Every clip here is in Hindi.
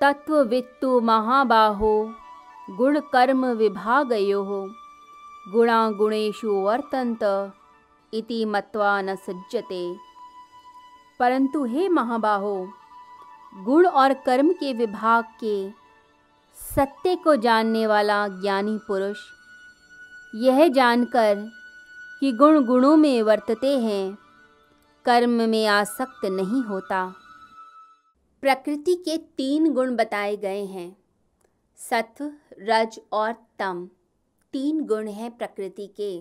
तत्ववित्तु महाबाहो गुण कर्म विभागयोः गुणा गुणेषु वर्तन्त इति मत्वा न सज्जते। परंतु हे महाबाहो, गुण और कर्म के विभाग के सत्य को जानने वाला ज्ञानी पुरुष यह जानकर कि गुण गुणों में वर्तते हैं, कर्म में आसक्त नहीं होता। प्रकृति के 3 गुण बताए गए हैं, सत्व, रज और तम। 3 गुण हैं प्रकृति के,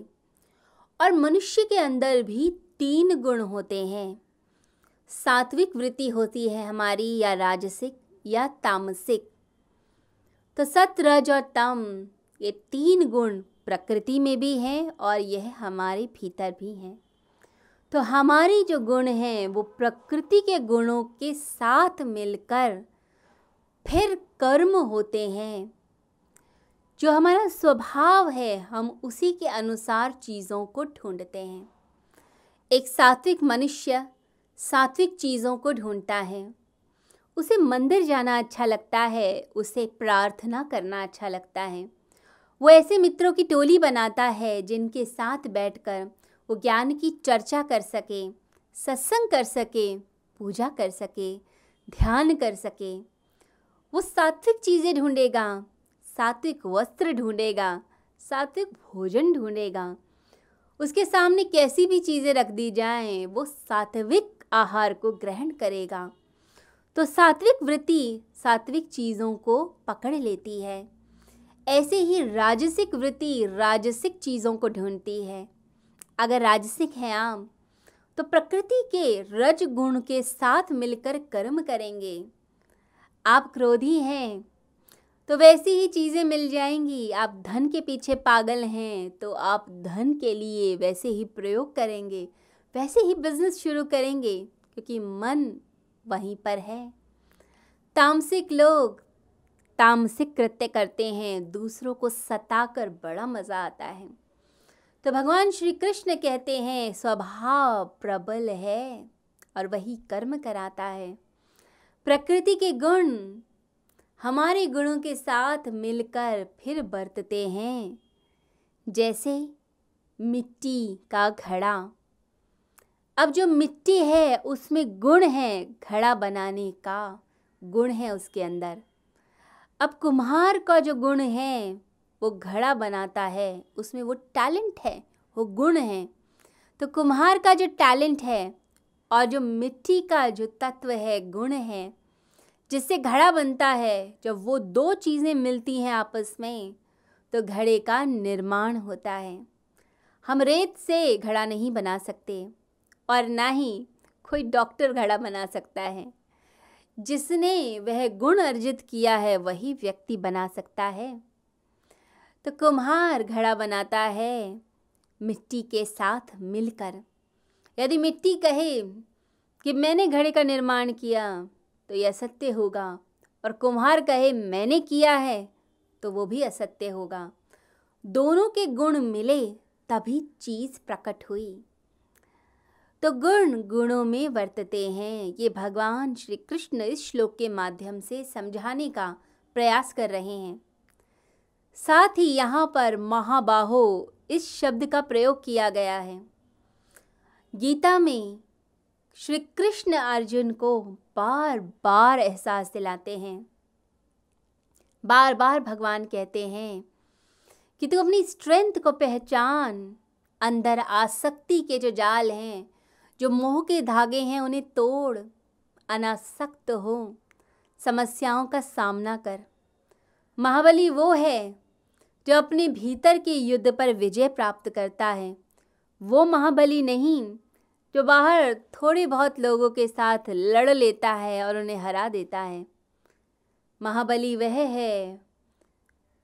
और मनुष्य के अंदर भी 3 गुण होते हैं। सात्विक वृत्ति होती है हमारी, या राजसिक या तामसिक। तो सत्व, रज और तम, ये 3 गुण प्रकृति में भी हैं और यह हमारे भीतर भी हैं। तो हमारे जो गुण हैं वो प्रकृति के गुणों के साथ मिलकर फिर कर्म होते हैं। जो हमारा स्वभाव है हम उसी के अनुसार चीज़ों को ढूंढते हैं। एक सात्विक मनुष्य सात्विक चीज़ों को ढूंढता है। उसे मंदिर जाना अच्छा लगता है, उसे प्रार्थना करना अच्छा लगता है। वो ऐसे मित्रों की टोली बनाता है जिनके साथ बैठकर वो ज्ञान की चर्चा कर सके, सत्संग कर सके, पूजा कर सके, ध्यान कर सके। वो सात्विक चीज़ें ढूंढेगा, सात्विक वस्त्र ढूंढेगा, सात्विक भोजन ढूंढेगा। उसके सामने कैसी भी चीज़ें रख दी जाएं, वो सात्विक आहार को ग्रहण करेगा। तो सात्विक वृत्ति सात्विक चीज़ों को पकड़ लेती है। ऐसे ही राजसिक वृत्ति राजसिक चीज़ों को ढूंढती है। अगर राजसिक है आप, तो प्रकृति के रज गुण के साथ मिलकर कर्म करेंगे। आप क्रोधी हैं तो वैसी ही चीज़ें मिल जाएंगी। आप धन के पीछे पागल हैं तो आप धन के लिए वैसे ही प्रयोग करेंगे, वैसे ही बिजनेस शुरू करेंगे, क्योंकि मन वहीं पर है। तामसिक लोग तामसिक कृत्य करते हैं, दूसरों को सताकर बड़ा मज़ा आता है। तो भगवान श्री कृष्ण कहते हैं स्वभाव प्रबल है और वही कर्म कराता है। प्रकृति के गुण हमारे गुणों के साथ मिलकर फिर बरतते हैं। जैसे मिट्टी का घड़ा, अब जो मिट्टी है उसमें गुण है, घड़ा बनाने का गुण है उसके अंदर। अब कुम्हार का जो गुण है वो घड़ा बनाता है, उसमें वो टैलेंट है, वो गुण है। तो कुम्हार का जो टैलेंट है और जो मिट्टी का जो तत्व है, गुण है, जिससे घड़ा बनता है, जब वो 2 चीज़ें मिलती हैं आपस में तो घड़े का निर्माण होता है। हम रेत से घड़ा नहीं बना सकते और ना ही कोई डॉक्टर घड़ा बना सकता है। जिसने वह गुण अर्जित किया है वही व्यक्ति बना सकता है। तो कुम्हार घड़ा बनाता है मिट्टी के साथ मिलकर। यदि मिट्टी कहे कि मैंने घड़े का निर्माण किया तो यह असत्य होगा, और कुम्हार कहे मैंने किया है तो वो भी असत्य होगा। दोनों के गुण मिले तभी चीज़ प्रकट हुई। तो गुण गुणों में वर्तते हैं, ये भगवान श्री कृष्ण इस श्लोक के माध्यम से समझाने का प्रयास कर रहे हैं। साथ ही यहाँ पर महाबाहो इस शब्द का प्रयोग किया गया है। गीता में श्री कृष्ण अर्जुन को बार बार एहसास दिलाते हैं। बार बार भगवान कहते हैं कि तू अपनी स्ट्रेंथ को पहचान, अंदर आसक्ति के जो जाल हैं, जो मोह के धागे हैं, उन्हें तोड़, अनासक्त हो, समस्याओं का सामना कर। महाबली वो है जो अपने भीतर के युद्ध पर विजय प्राप्त करता है। वो महाबली नहीं जो बाहर थोड़े बहुत लोगों के साथ लड़ लेता है और उन्हें हरा देता है। महाबली वह है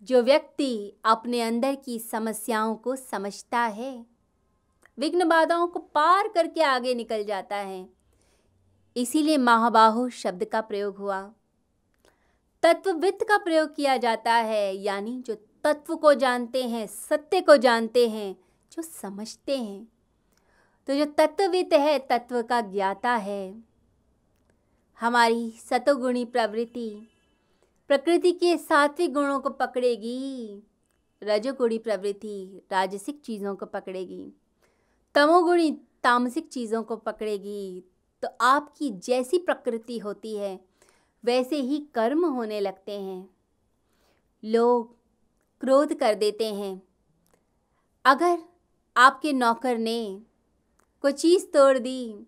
जो व्यक्ति अपने अंदर की समस्याओं को समझता है, विघ्न बाधाओं को पार करके आगे निकल जाता है। इसीलिए महाबाहो शब्द का प्रयोग हुआ। तत्ववित्त का प्रयोग किया जाता है, यानी जो तत्व को जानते हैं, सत्य को जानते हैं, जो समझते हैं। तो जो तत्ववित्त है, तत्व का ज्ञाता है। हमारी सतोगुणी प्रवृत्ति प्रकृति के सात्विक गुणों को पकड़ेगी, रजोगुणी प्रवृत्ति राजसिक चीज़ों को पकड़ेगी, तमोगुणी तामसिक चीज़ों को पकड़ेगी, तो आपकी जैसी प्रकृति होती है वैसे ही कर्म होने लगते हैं। लोग क्रोध कर देते हैं। अगर आपके नौकर ने कोई चीज़ तोड़ दी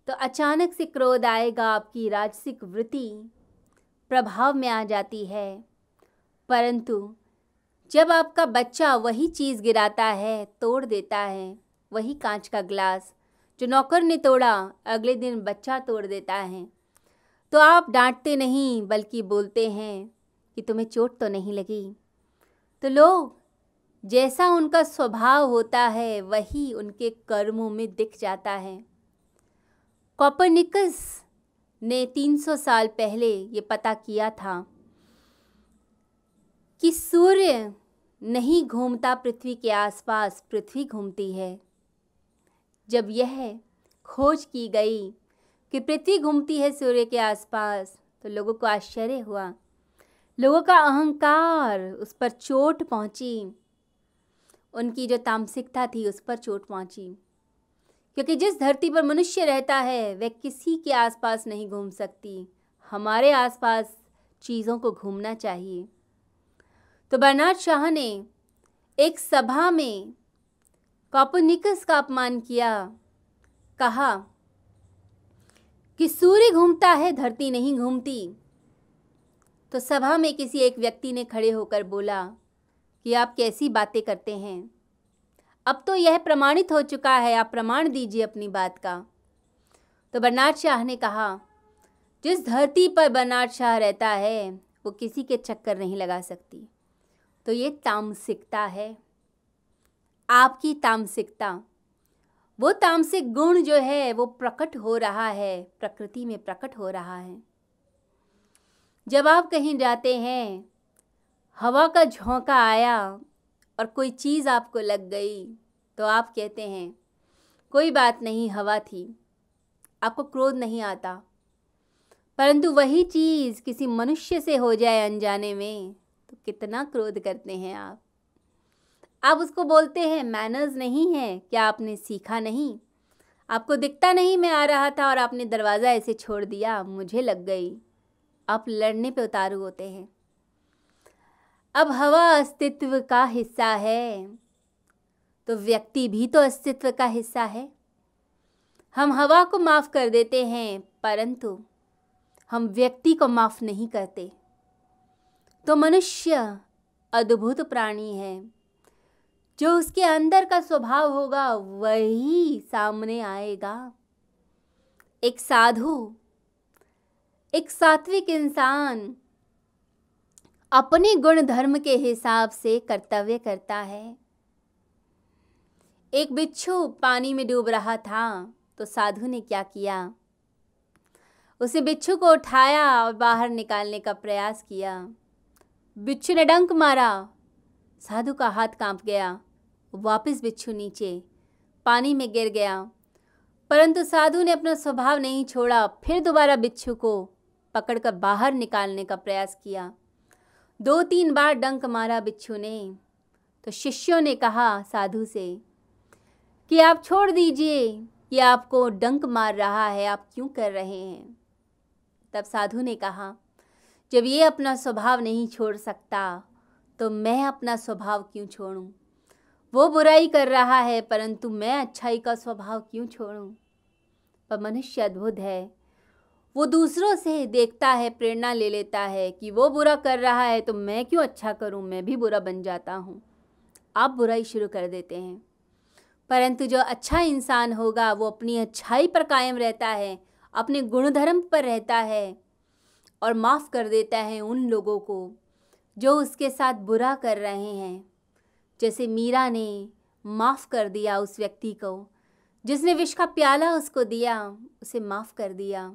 तो अचानक से क्रोध आएगा, आपकी राजसिक वृत्ति प्रभाव में आ जाती है। परंतु जब आपका बच्चा वही चीज़ गिराता है, तोड़ देता है, वही कांच का ग्लास जो नौकर ने तोड़ा अगले दिन बच्चा तोड़ देता है, तो आप डांटते नहीं बल्कि बोलते हैं कि तुम्हें चोट तो नहीं लगी। तो लोग जैसा उनका स्वभाव होता है वही उनके कर्मों में दिख जाता है। कोपरनिकस ने 300 साल पहले ये पता किया था कि सूर्य नहीं घूमता पृथ्वी के आसपास, पृथ्वी घूमती है। जब यह खोज की गई कि पृथ्वी घूमती है सूर्य के आसपास, तो लोगों को आश्चर्य हुआ, लोगों का अहंकार उस पर चोट पहुंची, उनकी जो तामसिकता थी उस पर चोट पहुंची। क्योंकि जिस धरती पर मनुष्य रहता है वह किसी के आसपास नहीं घूम सकती, हमारे आसपास चीज़ों को घूमना चाहिए। तो बर्नार्ड शाह ने एक सभा में कोपरनिकस का अपमान किया, कहा कि सूर्य घूमता है, धरती नहीं घूमती। तो सभा में किसी एक व्यक्ति ने खड़े होकर बोला कि आप कैसी बातें करते हैं, अब तो यह प्रमाणित हो चुका है, आप प्रमाण दीजिए अपनी बात का। तो बर्नार्ड शाह ने कहा, जिस धरती पर बर्नार्ड शाह रहता है वो किसी के चक्कर नहीं लगा सकती। तो ये तामसिकता है, आपकी तामसिकता। वो तामसिक गुण जो है वो प्रकट हो रहा है, प्रकृति में प्रकट हो रहा है। जब आप कहीं जाते हैं, हवा का झोंका आया और कोई चीज़ आपको लग गई, तो आप कहते हैं कोई बात नहीं, हवा थी, आपको क्रोध नहीं आता। परंतु वही चीज़ किसी मनुष्य से हो जाए अनजाने में, तो कितना क्रोध करते हैं आप उसको बोलते हैं मैनर्स नहीं है, क्या आपने सीखा नहीं, आपको दिखता नहीं मैं आ रहा था और आपने दरवाज़ा ऐसे छोड़ दिया, मुझे लग गई। आप लड़ने पे उतारू होते हैं। अब हवा अस्तित्व का हिस्सा है, तो व्यक्ति भी तो अस्तित्व का हिस्सा है। हम हवा को माफ़ कर देते हैं, परंतु हम व्यक्ति को माफ़ नहीं करते। तो मनुष्य अद्भुत प्राणी है, जो उसके अंदर का स्वभाव होगा वही सामने आएगा। एक साधु, एक सात्विक इंसान अपने गुण धर्म के हिसाब से कर्तव्य करता है। एक बिच्छू पानी में डूब रहा था, तो साधु ने क्या किया, उसे बिच्छू को उठाया और बाहर निकालने का प्रयास किया। बिच्छू ने डंक मारा, साधु का हाथ कांप गया, वापस बिच्छू नीचे पानी में गिर गया। परंतु साधु ने अपना स्वभाव नहीं छोड़ा, फिर दोबारा बिच्छू को पकड़कर बाहर निकालने का प्रयास किया। 2-3 बार डंक मारा बिच्छू ने। तो शिष्यों ने कहा साधु से कि आप छोड़ दीजिए, कि आपको डंक मार रहा है, आप क्यों कर रहे हैं। तब साधु ने कहा, जब ये अपना स्वभाव नहीं छोड़ सकता तो मैं अपना स्वभाव क्यों छोड़ूं। वो बुराई कर रहा है परंतु मैं अच्छाई का स्वभाव क्यों छोड़ूं। पर मनुष्य अद्भुत है, वो दूसरों से देखता है, प्रेरणा ले लेता है कि वो बुरा कर रहा है तो मैं क्यों अच्छा करूं, मैं भी बुरा बन जाता हूं। आप बुराई शुरू कर देते हैं। परंतु जो अच्छा इंसान होगा वो अपनी अच्छाई पर कायम रहता है, अपने गुणधर्म पर रहता है और माफ़ कर देता है उन लोगों को जो उसके साथ बुरा कर रहे हैं। जैसे मीरा ने माफ़ कर दिया उस व्यक्ति को जिसने विष का प्याला उसको दिया, उसे माफ़ कर दिया।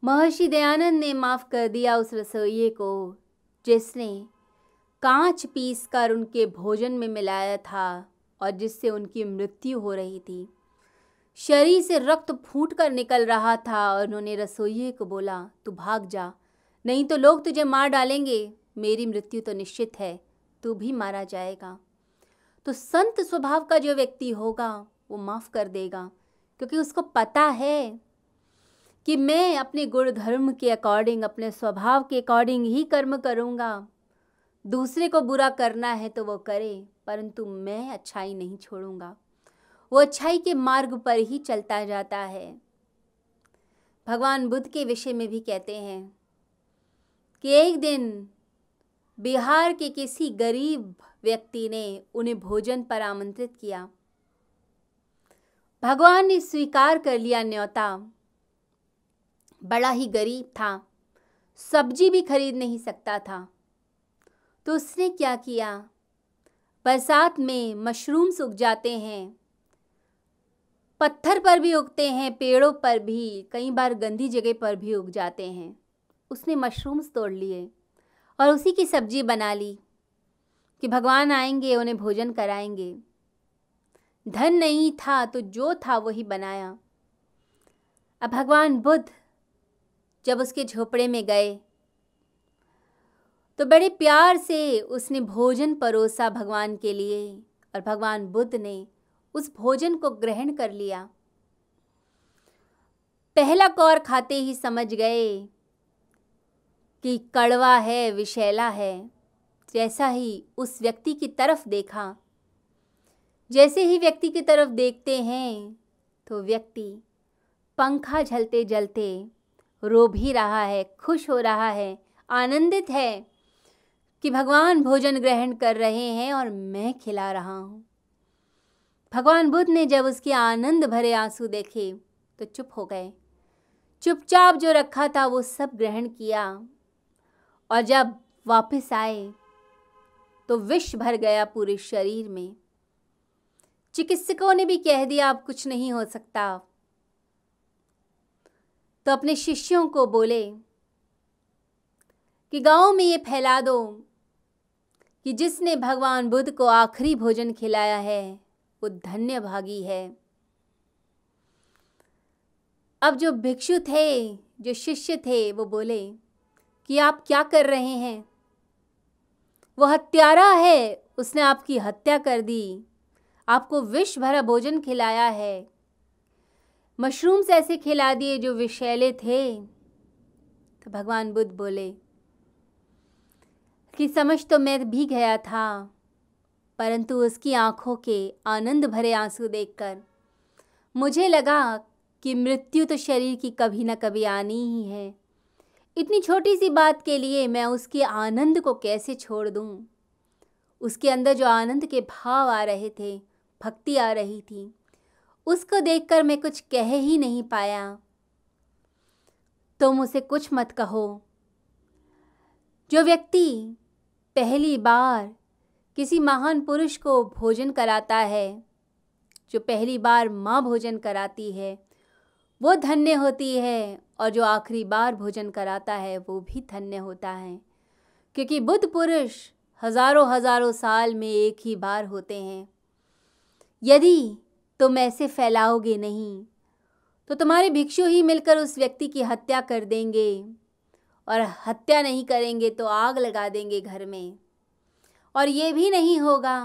महर्षि दयानंद ने माफ़ कर दिया उस रसोइये को जिसने कांच पीसकर उनके भोजन में मिलाया था और जिससे उनकी मृत्यु हो रही थी। शरीर से रक्त फूट कर निकल रहा था और उन्होंने रसोइये को बोला, तू भाग जा, नहीं तो लोग तुझे मार डालेंगे, मेरी मृत्यु तो निश्चित है, तू भी मारा जाएगा। तो संत स्वभाव का जो व्यक्ति होगा वो माफ़ कर देगा, क्योंकि उसको पता है कि मैं अपने गुण धर्म के अकॉर्डिंग, अपने स्वभाव के अकॉर्डिंग ही कर्म करूँगा। दूसरे को बुरा करना है तो वो करे, परंतु मैं अच्छाई नहीं छोड़ूंगा। वो अच्छाई के मार्ग पर ही चलता जाता है। भगवान बुद्ध के विषय में भी कहते हैं कि एक दिन बिहार के किसी गरीब व्यक्ति ने उन्हें भोजन पर आमंत्रित किया। भगवान ने स्वीकार कर लिया न्योता। बड़ा ही गरीब था, सब्जी भी खरीद नहीं सकता था। तो उसने क्या किया, बरसात में मशरूम्स उग जाते हैं, पत्थर पर भी उगते हैं, पेड़ों पर भी, कई बार गंदी जगह पर भी उग जाते हैं। उसने मशरूम्स तोड़ लिए और उसी की सब्जी बना ली कि भगवान आएंगे, उन्हें भोजन कराएंगे। धन नहीं था तो जो था वही बनाया। अब भगवान बुद्ध जब उसके झोपड़े में गए तो बड़े प्यार से उसने भोजन परोसा भगवान के लिए, और भगवान बुद्ध ने उस भोजन को ग्रहण कर लिया। पहला कौर खाते ही समझ गए कि कड़वा है, विषैला है। जैसा ही उस व्यक्ति की तरफ देखा, जैसे ही व्यक्ति की तरफ देखते हैं तो व्यक्ति पंखा झलते जलते रो भी रहा है, खुश हो रहा है, आनंदित है कि भगवान भोजन ग्रहण कर रहे हैं और मैं खिला रहा हूँ। भगवान बुद्ध ने जब उसके आनंद भरे आंसू देखे तो चुप हो गए। चुपचाप जो रखा था वो सब ग्रहण किया, और जब वापस आए तो विष भर गया पूरे शरीर में। चिकित्सकों ने भी कह दिया अब कुछ नहीं हो सकता। तो अपने शिष्यों को बोले कि गांव में ये फैला दो कि जिसने भगवान बुद्ध को आखिरी भोजन खिलाया है वो धन्य भागी है। अब जो भिक्षु थे, जो शिष्य थे, वो बोले कि आप क्या कर रहे हैं? वो हत्यारा है, उसने आपकी हत्या कर दी, आपको विष भरा भोजन खिलाया है, मशरूम्स ऐसे खिला दिए जो विषैले थे। तो भगवान बुद्ध बोले कि समझ तो मैं भी गया था, परंतु उसकी आंखों के आनंद भरे आंसू देखकर मुझे लगा कि मृत्यु तो शरीर की कभी न कभी आनी ही है। इतनी छोटी सी बात के लिए मैं उसके आनंद को कैसे छोड़ दूं? उसके अंदर जो आनंद के भाव आ रहे थे, भक्ति आ रही थी, उसको देखकर मैं कुछ कह ही नहीं पाया। तुम उसे कुछ मत कहो। जो व्यक्ति पहली बार किसी महान पुरुष को भोजन कराता है, जो पहली बार माँ भोजन कराती है, वो धन्य होती है, और जो आखिरी बार भोजन कराता है वो भी धन्य होता है। क्योंकि बुद्ध पुरुष हजारों हजारों साल में एक ही बार होते हैं। यदि तुम ऐसे फैलाओगे नहीं तो तुम्हारे भिक्षु ही मिलकर उस व्यक्ति की हत्या कर देंगे, और हत्या नहीं करेंगे तो आग लगा देंगे घर में, और ये भी नहीं होगा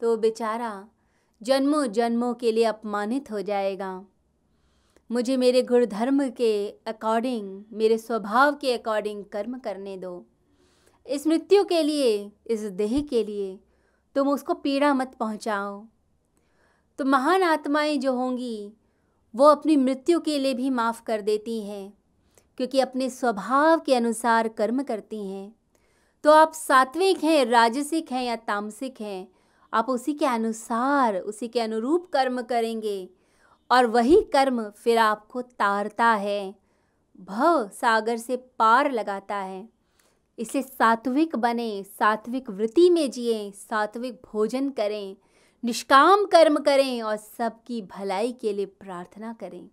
तो बेचारा जन्मों जन्मों के लिए अपमानित हो जाएगा। मुझे मेरे गुण धर्म के अकॉर्डिंग, मेरे स्वभाव के अकॉर्डिंग कर्म करने दो। इस मृत्यु के लिए, इस देह के लिए तुम उसको पीड़ा मत पहुंचाओ। तो महान आत्माएं जो होंगी वो अपनी मृत्यु के लिए भी माफ़ कर देती हैं, क्योंकि अपने स्वभाव के अनुसार कर्म करती हैं। तो आप सात्विक हैं, राजसिक हैं या तामसिक हैं, आप उसी के अनुसार, उसी के अनुरूप कर्म करेंगे, और वही कर्म फिर आपको तारता है, भव सागर से पार लगाता है। इसलिए सात्विक बने, सात्विक वृत्ति में जिएं, सात्विक भोजन करें, निष्काम कर्म करें और सबकी भलाई के लिए प्रार्थना करें।